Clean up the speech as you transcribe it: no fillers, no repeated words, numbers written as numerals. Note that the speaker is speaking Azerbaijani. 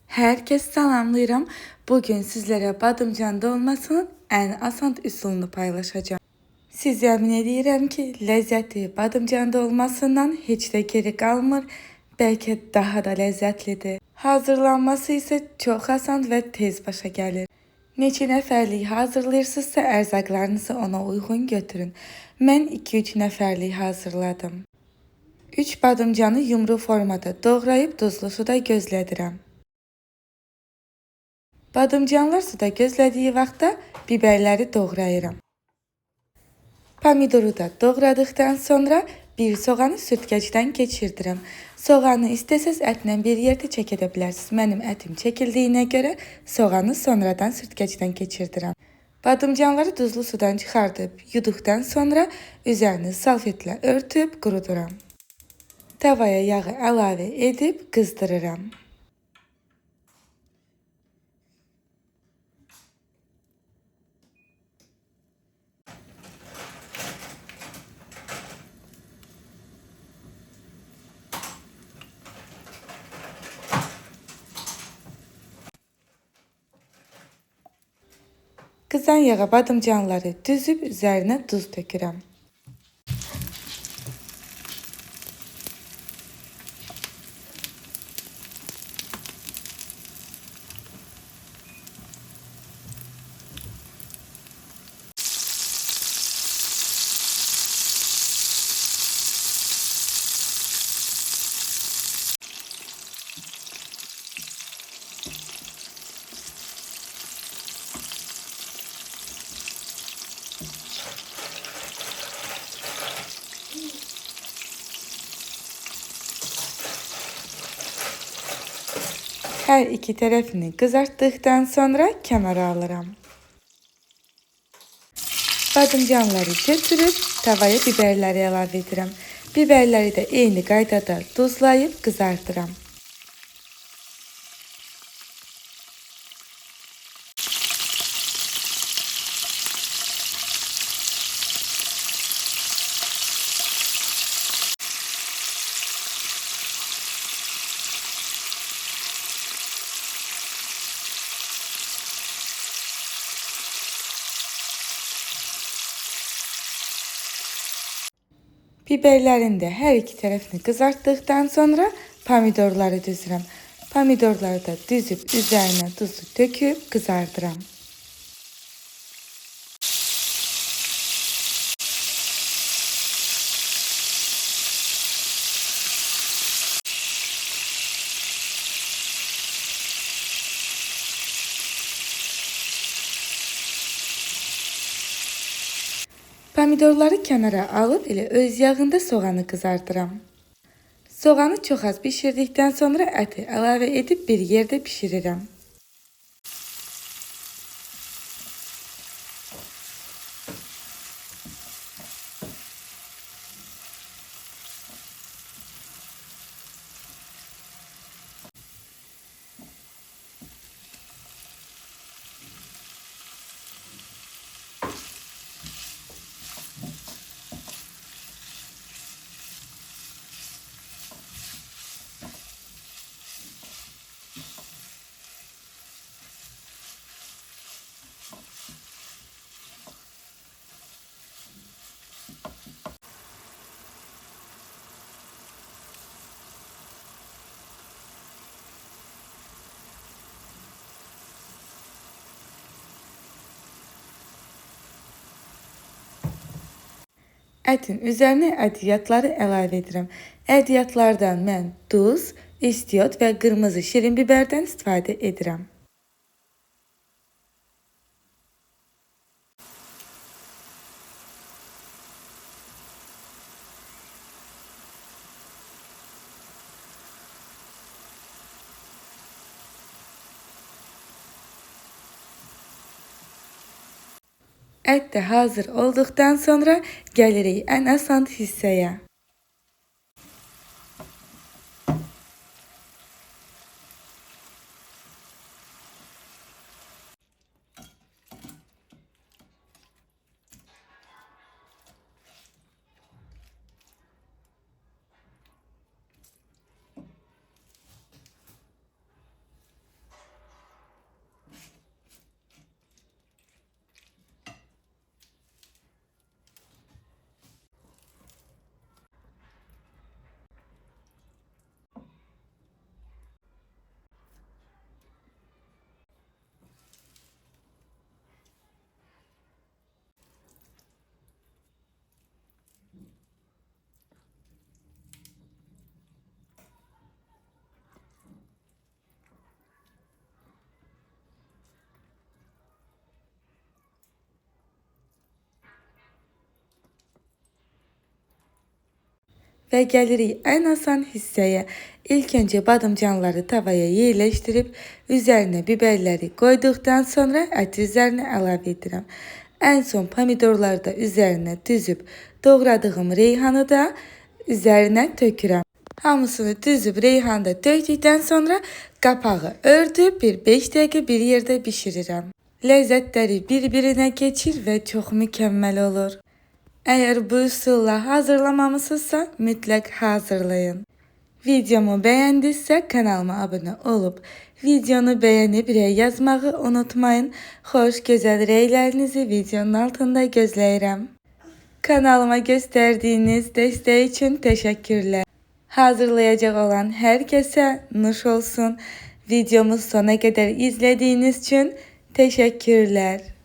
Herkes salamlayıram. Bugün sizlere badımcan dolmasının en asan üsulunu paylaşacağım. Siz emin edirəm ki, lezzeti badımcan dolmasından hiç de geri kalmır, belki daha da lezzetlidir. Hazırlanması ise çok asan ve tez başa gelir. Neçə nəfərlik hazırlayırsınızsa ərzaqlarınızı ona uyğun götürün. Mən 2-3 nəfərlik hazırladım. 3 badımcanı yumru formada doğrayıb duzlu suda gözlədirəm. Badımcanlar suda gözlədiyi vaxtda biberləri doğrayıram. Pomidoru da doğradıktan sonra bir soğanı sürtkəcdən keçirdirəm. Soğanı istəsəz ətlə bir yerdə çək edə bilərsiniz. Mənim ətim çəkildiyinə görə soğanı sonradan sürtkəcdən keçirdirəm. Badımcanları duzlu sudan çıxardıb yuduqdan sonra üzərini salfetlə örtüb quruduram. Tavaya yağı əlavə edib qızdırıram. Kızan yağa badımcanları düzüb üzərinə duz tökürəm. Her iki tərəfini qızartdıqdan sonra kənara alıram. Badımcanları götürüb tavaya biberləri əlavə edirəm. Biberləri də eyni qaydada duzlayıb qızartıram. Biberlərin də hər iki tərəfini qızartdıqdan sonra pomidorları düzürəm. Pomidorları da düzüb üzərinə duzu töküb qızardıram. Pomidorları kənara alıb elə öz yağında soğanı qızardıram. Soğanı çox az bişirdikdən sonra əti əlavə edib bir yerdə bişirirəm. Ətin üzərinə ədviyyatları əlavə edirəm. Ədviyyatlardan mən duz, istiot və qırmızı şirin biberdən istifadə edirəm. Ət də hazır olduqdan sonra gəlirik ən asan hissəyə. Ve gelirik en asan hisseye. İlk önce badımcanları tavaya yerleştirip üzerine biberleri koyduktan sonra eti üzerine ilave edirəm. En son pomidorları da üzerine düzüp doğradığım reyhanı da üzerine tökürəm. Hamısını düzüp reyhanda döktükten sonra kapağı örtüp bir 5 dakika bir yerde pişirirəm. Lezzetleri birbirine geçir ve çok mükemmel olur. Eğer bu usulla hazırlamamışsınızsa mutlak hazırlayın. Videomu beğendiyse kanalıma abone olup videonu beğenip yazmağı unutmayın. Hoş güzel reylerinizi videonun altında gözləyirəm. Kanalıma gösterdiğiniz desteği için teşekkürler. Hazırlayacak olan herkese nuş olsun. Videomu sona kadar izlediğiniz için teşekkürler.